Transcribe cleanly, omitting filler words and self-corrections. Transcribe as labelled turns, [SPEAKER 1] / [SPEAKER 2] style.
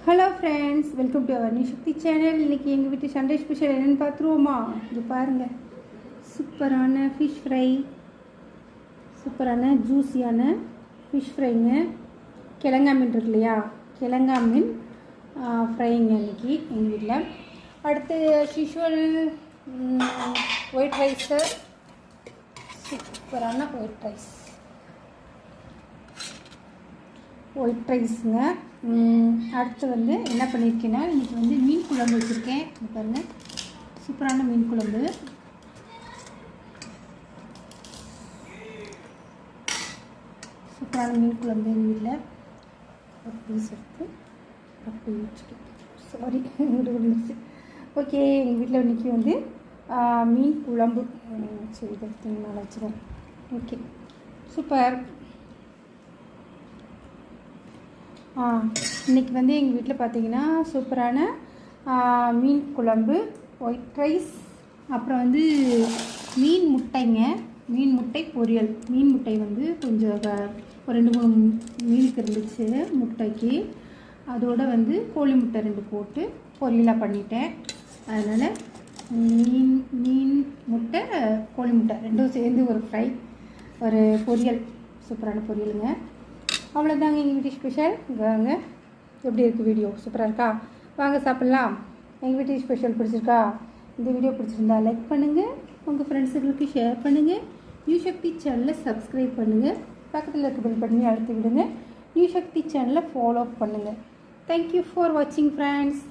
[SPEAKER 1] Hello friends, welcome to our new Shakti channel. இன்றைக்கி எங்கள் வீட்டு சண்டே ஸ்பெஷல் என்னென்னு பார்த்துருவோமா? இது பாருங்கள், சூப்பரான ஃபிஷ் ஃப்ரை, சூப்பரான ஜூஸியான ஃபிஷ் ஃப்ரைங்க. கிழங்கா மீன் இருக்கு இல்லையா, கிழங்கா மீன் ஃப்ரைங்க இன்றைக்கி எங்கள் வீட்டில். அடுத்து யூஷுவல் ஒயிட் ரைஸு, சூப்பரான ஒயிட் ரைஸுங்க. அடுத்து என்ன பண்ணியிருக்கேன்னா, இன்றைக்கி மீன் குழம்பு வச்சுருக்கேன். பாருங்கள், சூப்பரான மீன் குழம்பு. சூப்பரான மீன் குழம்பு எங்கள் வீட்டில் ஒரு பீஸ் எடுத்து அப்படி வச்சுக்கேன். சாரி, விழுந்துச்சு. ஓகே, எங்கள் வீட்டில் இன்றைக்கி மீன் குழம்பு. சரி, இதை மேலே வச்சுருவோம். Okay, super. இன்றைக்கி எங்கள் வீட்டில் பார்த்திங்கன்னா சூப்பரான மீன் குழம்பு, ஒயிட் ரைஸ், அப்புறம் மீன் முட்டைங்க, மீன் முட்டை பொரியல். மீன் முட்டை கொஞ்சம் ஒரு 2-3 மீனுக்கு இருந்துச்சு முட்டைக்கு. அதோடு கோழி முட்டை 2 போட்டு பொரியலாக பண்ணிட்டேன். அதனால் மீன் முட்டை, கோழி முட்டை 2 சேர்ந்து ஒரு ஃப்ரை, ஒரு பொரியல், சூப்பரான பொரியலுங்க. அவ்வளோதாங்க எங்கள் வீட்டு ஸ்பெஷல். வாங்க, எப்படி இருக்குது வீடியோ? சூப்பராக இருக்கா? வாங்க சாப்பிட்லாம். எங்கள் வீட்டு ஸ்பெஷல் பிடிச்சிருக்கா? இந்த வீடியோ பிடிச்சிருந்தா லைக் பண்ணுங்கள், உங்கள் ஃப்ரெண்ட்ஸுங்களுக்கு ஷேர் பண்ணுங்கள், நியூ சக்தி சேனலை சப்ஸ்கிரைப் பண்ணுங்கள், பக்கத்தில் இருக்க பெல் பட்டனை அழுத்தி விடுங்க, நியூ சக்தி சேனலை ஃபாலோ பண்ணுங்கள். தேங்க்யூ ஃபார் வாட்சிங் ஃப்ரெண்ட்ஸ்.